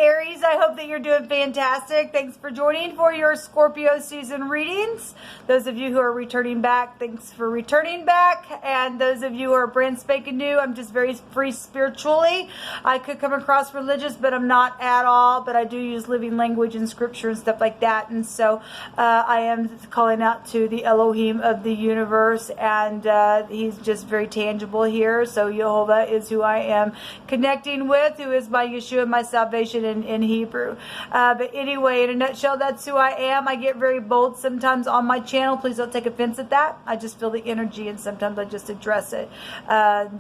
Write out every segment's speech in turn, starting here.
Aries, I hope that you're doing fantastic. Thanks for joining for your Scorpio season readings. Those of you who are returning back, thanks for returning back. And those of you who are brand spanking new, I'm just very free spiritually. I could come across religious, but I'm not at all. But I do use living language and scripture and stuff like that. And so I am calling out to the Elohim of the universe. And he's just very tangible here. So Jehovah is who I am connecting with, who is my Yeshua, my salvation in Hebrew. But anyway, in a nutshell, that's who I am. I get very bold sometimes on my channel. Please don't take offense at that. I just feel the energy, and sometimes I just address it.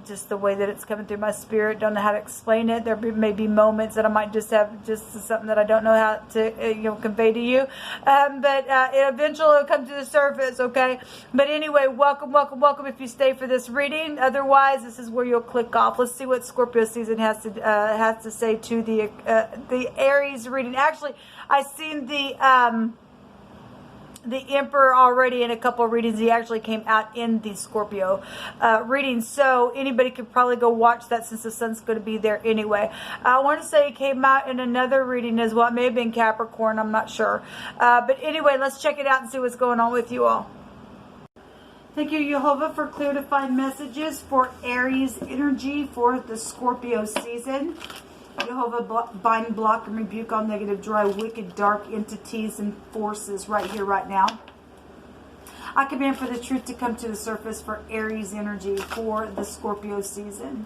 Just the way that it's coming through my spirit. Don't know how to explain it. There may be moments that I might just have just something that I don't know how to convey to you. But it eventually will come to the surface, okay? But anyway, welcome, welcome, welcome if you stay for this reading. Otherwise, this is where you'll click off. Let's see what Scorpio season has to say to the Aries reading. Actually, I've seen the Emperor already in a couple of readings. He actually came out in the Scorpio reading, so anybody could probably go watch that since the sun's going to be there anyway. I want to say it came out in another reading as well. It may have been Capricorn, I'm not sure. But anyway, let's check it out and see what's going on with you all. Thank you, Jehovah, for clear to find messages for Aries energy for the Scorpio season. Jehovah, bind, block, and rebuke all negative, dry, wicked, dark entities and forces right here, right now. I command for the truth to come to the surface for Aries energy for the Scorpio season.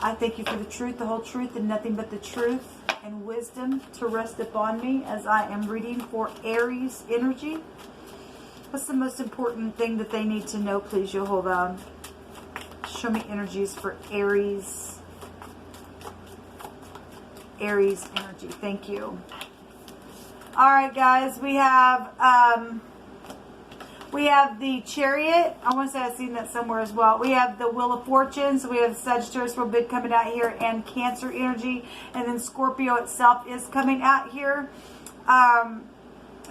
I thank you for the truth, the whole truth, and nothing but the truth and wisdom to rest upon me as I am reading for Aries energy. What's the most important thing that they need to know, please, Jehovah? Show me energies for Aries energy. Thank you. All right, guys, we have the Chariot. I want to say I've seen that somewhere as well. We have the Wheel of Fortune. So we have Sagittarius real big coming out here, and Cancer energy, and then Scorpio itself is coming out here.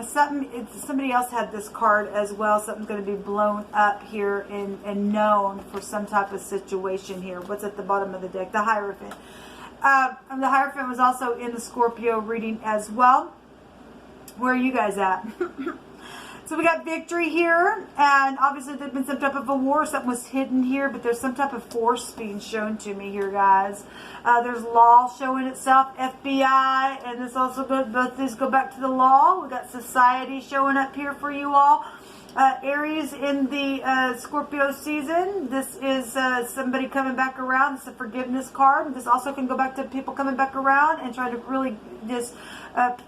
Somebody else had this card as well. Something's going to be blown up here and known for some type of situation here. What's at the bottom of the deck? The Hierophant. The Hierophant was also in the Scorpio reading as well. Where are you guys at? So we got victory here, and obviously there's been some type of a war. Something was hidden here, but there's some type of force being shown to me here, guys. There's law showing itself, FBI, and this also both these go back to the law. We got society showing up here for you all. Aries in the Scorpio season. This is somebody coming back around. It's a forgiveness card. This also can go back to people coming back around and trying to really just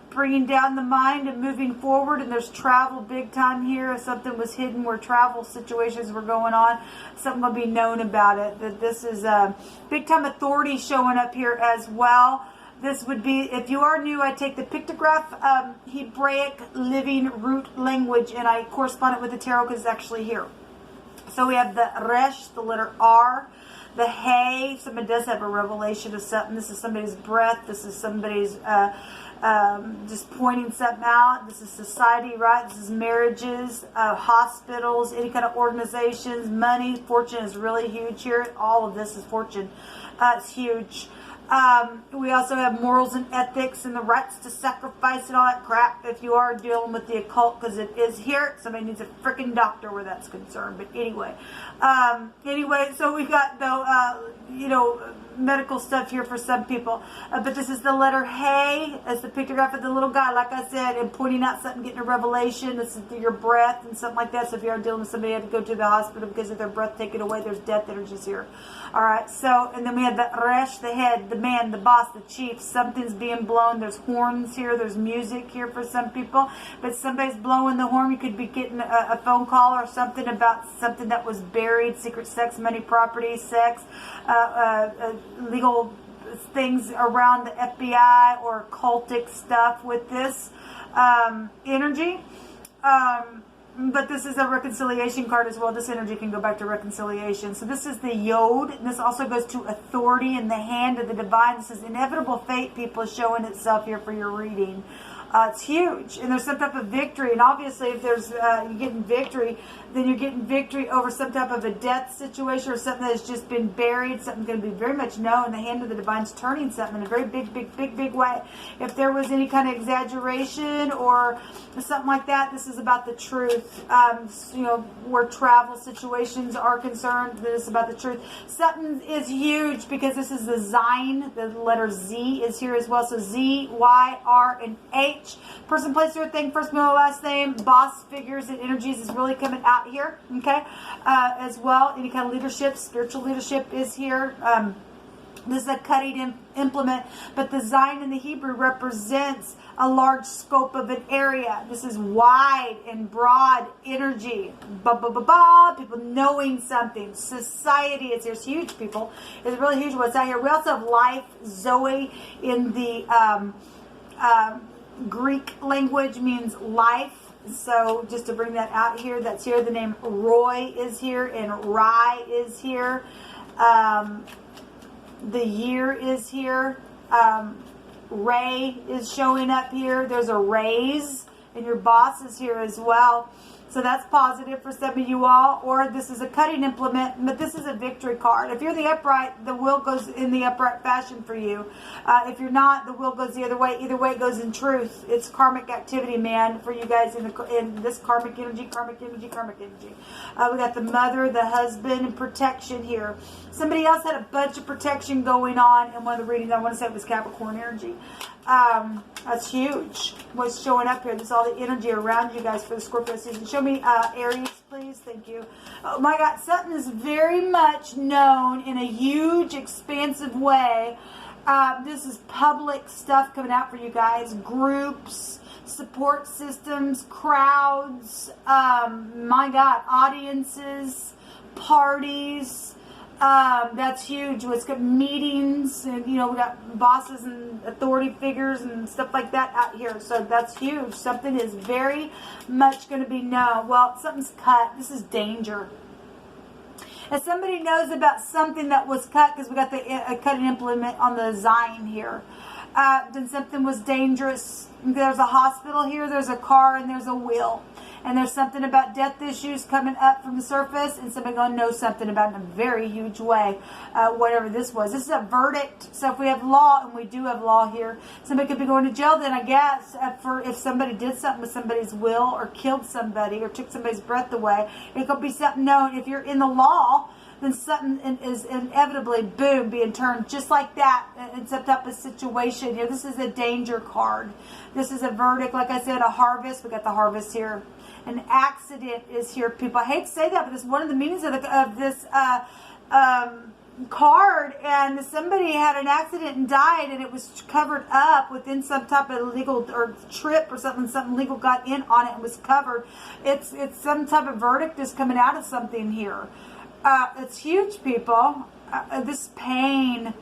bringing down the mind and moving forward. And there's travel big time here. Something was hidden where travel situations were going on. Something will be known about it. That this is big time authority showing up here as well. This would be, if you are new, I take the pictograph Hebraic living root language and I correspond it with the tarot because it's actually here. So we have the Resh, the letter R, the Hey. Somebody does have a revelation of something. This is somebody's breath. This is somebody's just pointing something out. This is society, right? This is marriages, hospitals, any kind of organizations, money. Fortune is really huge here. All of this is fortune. It's huge. We also have morals and ethics and the rights to sacrifice and all that crap if you are dealing with the occult, because it is here. Somebody needs a freaking doctor where that's concerned. But anyway, so we got the medical stuff here for some people. But this is the letter Hey as the pictograph of the little guy, like I said, and pointing out something, getting a revelation. This is your breath and something like that. So if you are dealing with somebody who had to go to the hospital because of their breath taken away, there's death energies here. All right, so, and then we have the Resh, the head, the man, the boss, the chief. Something's being blown. There's horns here. There's music here for some people. But somebody's blowing the horn. You could be getting a phone call or something about something that was buried, secret sex, money, property, sex, legal things around the FBI or cultic stuff with this energy. But this is a reconciliation card as well. This energy can go back to reconciliation. So this is the Yod. And this also goes to authority in the hand of the divine. This is inevitable fate, people, showing itself here for your reading. It's huge, and there's some type of victory. And obviously, if there's you're getting victory, then you're getting victory over some type of a death situation or something that's just been buried. Something's going to be very much known. The hand of the divine's turning something in a very big way. If there was any kind of exaggeration or something like that, this is about the truth. You know, where travel situations are concerned, this is about the truth. Something is huge because this is the Zine. The letter Z is here as well. So Z, Y, R, and H. Person, place, or thing, first, middle, last name, boss figures and energies is really coming out here, okay, as well. Any kind of leadership, spiritual leadership is here. This is a cutting implement, but the Zion in the Hebrew represents a large scope of an area. This is wide and broad energy. People knowing something. Society is here. It's huge, people. It's really huge what's out here. We also have life, Zoe, in the Greek language means life. So just to bring that out here, that's here. The name Roy is here and Rai is here. The year is here. Ray is showing up here. There's a raise, and your boss is here as well. So that's positive for some of you all. Or this is a cutting implement, but this is a victory card. If you're the upright, the wheel goes in the upright fashion for you. If you're not, the wheel goes the other way. Either way, it goes in truth. It's karmic activity, man, for you guys in this karmic energy. We got the mother, the husband, and protection here. Somebody else had a bunch of protection going on in one of the readings. I want to say it was Capricorn energy. That's huge. What's showing up here? This is all the energy around you guys for the Scorpio season. Show me Aries, please. Thank you. Oh my God, something is very much known in a huge, expansive way. This is public stuff coming out for you guys. Groups, support systems, crowds. My God, audiences, parties. That's huge. It's got meetings, and we got bosses and authority figures and stuff like that out here. So that's huge. Something is very much going to be known. Well, something's cut. This is danger. If somebody knows about something that was cut, because we got the cutting implement on the Zion here, then something was dangerous. There's a hospital here, there's a car, and there's a wheel. And there's something about death issues coming up from the surface, and somebody going to know something about it in a very huge way, whatever this was. This is a verdict. So if we have law, and we do have law here, somebody could be going to jail then, I guess, for if somebody did something with somebody's will or killed somebody or took somebody's breath away. It could be something known. If you're in the law, then something is inevitably, boom, being turned just like that in some type of situation here. This is a danger card. This is a verdict. Like I said, a harvest. We got the harvest here. An accident is here, people. I hate to say that, but it's one of the meanings of this card. And somebody had an accident and died, and it was covered up within some type of legal or trip or something. Something legal got in on it and was covered. It's some type of verdict is coming out of something here. It's huge, people. This pain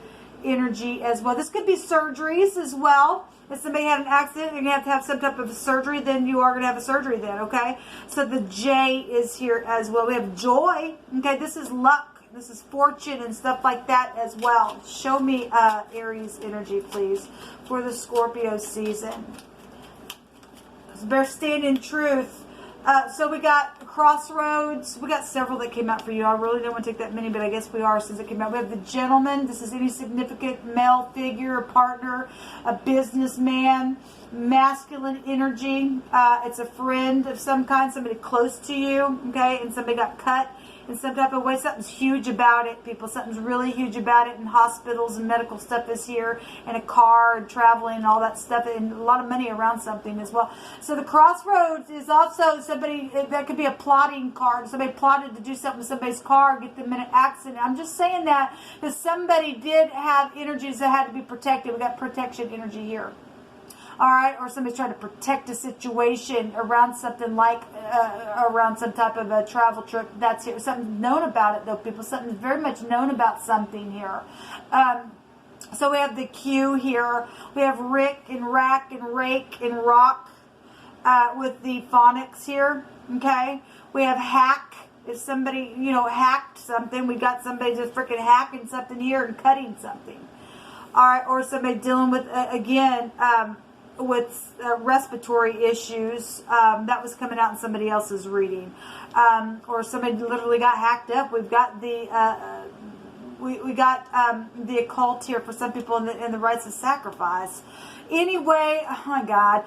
energy as well. This could be surgeries as well. If somebody had an accident, you're going to have some type of surgery, then you are going to have a surgery then, okay? So the J is here as well. We have joy, okay? This is luck. This is fortune and stuff like that as well. Show me Aries energy, please, for the Scorpio season. Better stand in truth. So we got Crossroads. We got several that came out for you. I really don't want to take that many, but I guess we are since it came out. We have the Gentleman. This is any significant male figure, a partner, a businessman, masculine energy. It's a friend of some kind, somebody close to you, okay? And somebody got cut in some type of way. Something's huge about it, people. Something's really huge about it. And hospitals and medical stuff is here, and a car and traveling and all that stuff, and a lot of money around something as well. So the Crossroads is also somebody that could be a plotting card. Somebody plotted to do something with somebody's car, get them in an accident. I'm just saying that because somebody did have energies that had to be protected. We got protection energy here. All right, or somebody's trying to protect a situation around something like around some type of a travel trip. That's here. Something known about it, though, people. Something very much known about something here. So we have the Q here. We have Rick and Rack and Rake and Rock with the phonics here. Okay, we have Hack. If somebody hacked something, we got somebody just freaking hacking something here and cutting something. All right, or somebody dealing with again. respiratory issues. That was coming out in somebody else's reading. Or somebody literally got hacked up. We've got the... We got the occult here for some people in the rites of sacrifice. Anyway, oh my God.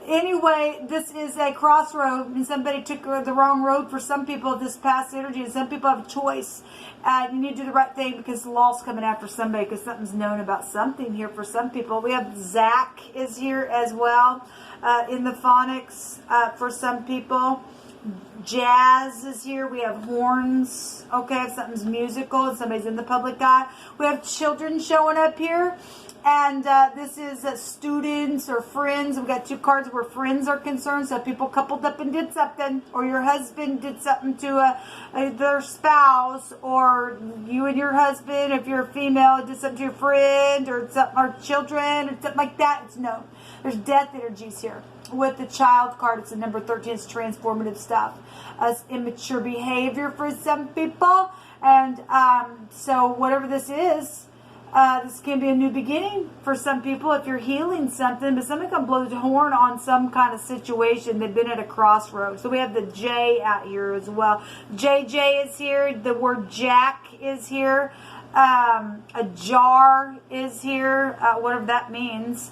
Anyway, this is a crossroad, and somebody took the wrong road for some people of this past energy, and some people have a choice. You need to do the right thing because the law's coming after somebody because something's known about something here for some people. We have Zach is here as well in the phonics for some people. Jazz is here. We have horns. Okay, if something's musical and somebody's in the public eye. We have children showing up here. And this is students or friends. We've got two cards where friends are concerned. So people coupled up and did something. Or your husband did something to their spouse. Or you and your husband, if you're a female, did something to your friend. Or children. Or something like that. It's known. There's death energies here. With the child card, it's a number 13. It's transformative stuff. Immature behavior for some people. And so whatever this is, this can be a new beginning for some people if you're healing something. But somebody can blow the horn on some kind of situation. They've been at a crossroads. So we have the J out here as well. JJ is here. The word Jack is here. A jar is here. Whatever that means.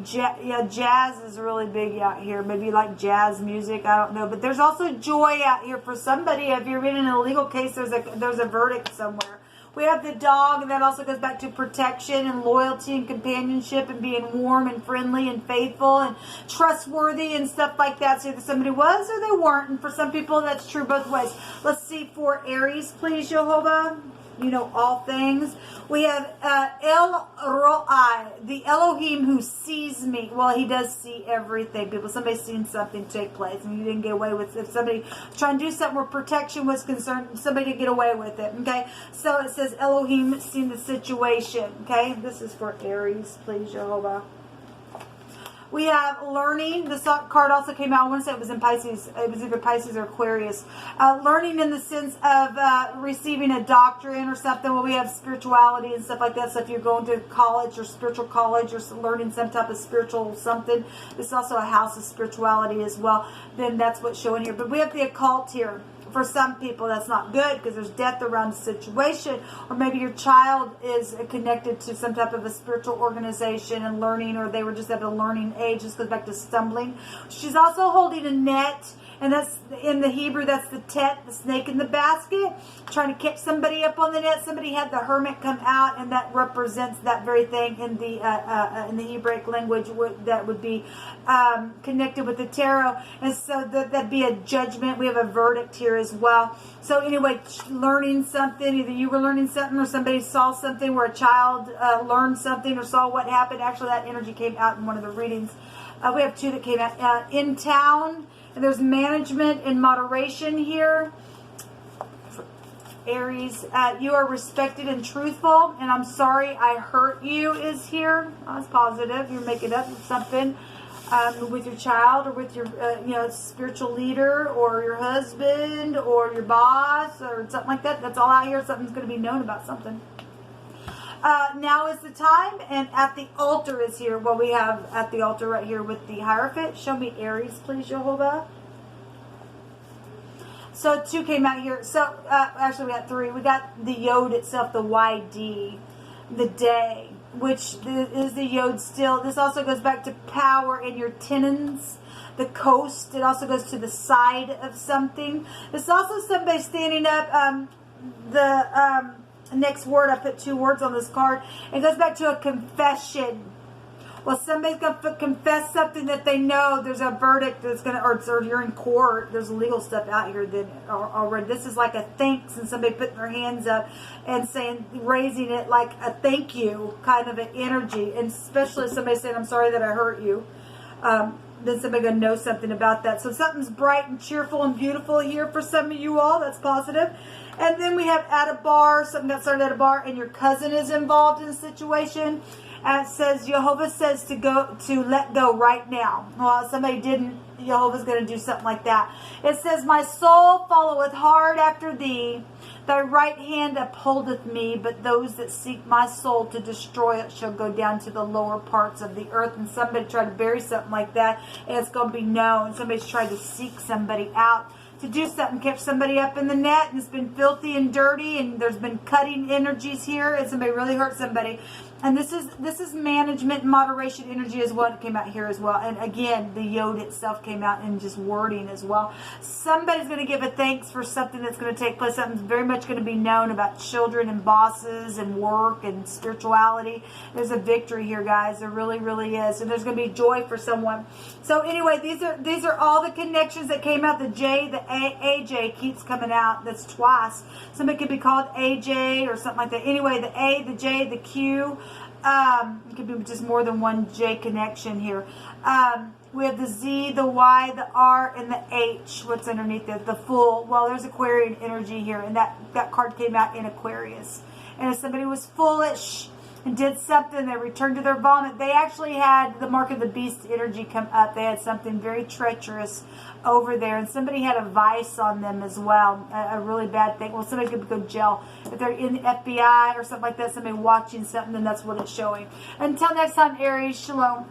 Jazz is really big out here. Maybe you like jazz music. I don't know. But there's also joy out here for somebody. If you're in an illegal case, there's a verdict somewhere. We have the dog, and that also goes back to protection and loyalty and companionship and being warm and friendly and faithful and trustworthy and stuff like that. So either somebody was or they weren't. And for some people, that's true both ways. Let's see for Aries, please, Jehovah. You know all things. We have El Roi, the Elohim who sees me. Well, he does see everything. People, somebody's seen something take place and you didn't get away with it. If somebody trying to do something where protection was concerned, somebody didn't get away with it. Okay, so it says Elohim seen the situation. Okay, this is for Aries, please, Jehovah. We have learning. This card also came out. I want to say it was in Pisces. It was either Pisces or Aquarius. Learning in the sense of receiving a doctrine or something. Well, we have spirituality and stuff like that. So if you're going to college or spiritual college or learning some type of spiritual something, this is also a house of spirituality as well. Then that's what's showing here. But we have the occult here. For some people, that's not good because there's death around the situation. Or maybe your child is connected to some type of a spiritual organization and learning, or they were just at a learning age. This goes back to stumbling. She's also holding a net. And that's in the Hebrew, that's the tet, the snake in the basket, trying to catch somebody up on the net. Somebody had the hermit come out, and that represents that very thing in the Hebraic language that would be connected with the tarot. And so that'd be a judgment. We have a verdict here as well. So anyway, learning something, either you were learning something or somebody saw something where a child learned something or saw what happened. Actually, that energy came out in one of the readings. We have two that came out. In town. And there's management and moderation here. Aries, you are respected and truthful. And I'm sorry I hurt you is here. Oh, that's positive. You're making up something with your child or with your spiritual leader or your husband or your boss or something like that. That's all out here. Something's going to be known about something. Now is the time, and at the altar is here. Well, we have at the altar right here with the Hierophant. Show me Aries, please, Jehovah. So two came out here. So actually, we got three. We got the Yod itself, the YD, the day, which is the Yod still. This also goes back to power in your tenons. The coast. It also goes to the side of something. There's also somebody standing up. Next word, I put two words on this card. It goes back to a confession. Well, somebody's going to confess something that they know. There's a verdict that's going to, or you're in court. There's legal stuff out here that already. This is like a thanks, and somebody putting their hands up and saying, raising it like a thank you kind of an energy. And especially if somebody saying, I'm sorry that I hurt you. Then somebody going to know something about that. So something's bright and cheerful and beautiful here for some of you all. That's positive. And then we have at a bar, something that started at a bar, and your cousin is involved in the situation. And it says, Jehovah says to let go right now. Well, if somebody didn't, Jehovah's going to do something like that. It says, my soul followeth hard after thee. Thy right hand upholdeth me, but those that seek my soul to destroy it shall go down to the lower parts of the earth. And somebody tried to bury something like that, and it's going to be known. Somebody's tried to seek somebody out to do something, kept somebody up in the net, and it's been filthy and dirty, and there's been cutting energies here, and somebody really hurt somebody. And this is management and moderation energy as well. It came out here as well. And again, the yod itself came out in just wording as well. Somebody's going to give a thanks for something that's going to take place. Something's very much going to be known about children and bosses and work and spirituality. There's a victory here, guys. There really, really is. And there's going to be joy for someone. So anyway, these are all the connections that came out. The J, the AJ keeps coming out. That's twice. Somebody could be called AJ or something like that. Anyway, the A, the J, the Q. It could be just more than one J connection here. We have the Z, the Y, the R, and the H. What's underneath it? The Fool. Well, there's Aquarian energy here, and that card came out in Aquarius. And if somebody was foolish and did something, they returned to their vomit. They actually had the mark of the beast energy come up. They had something very treacherous over there, and somebody had a vice on them as well, a really bad thing. Well, somebody could go to jail if they're in the FBI or something like that. Somebody watching something, then that's what it's showing. Until next time, Aries, shalom.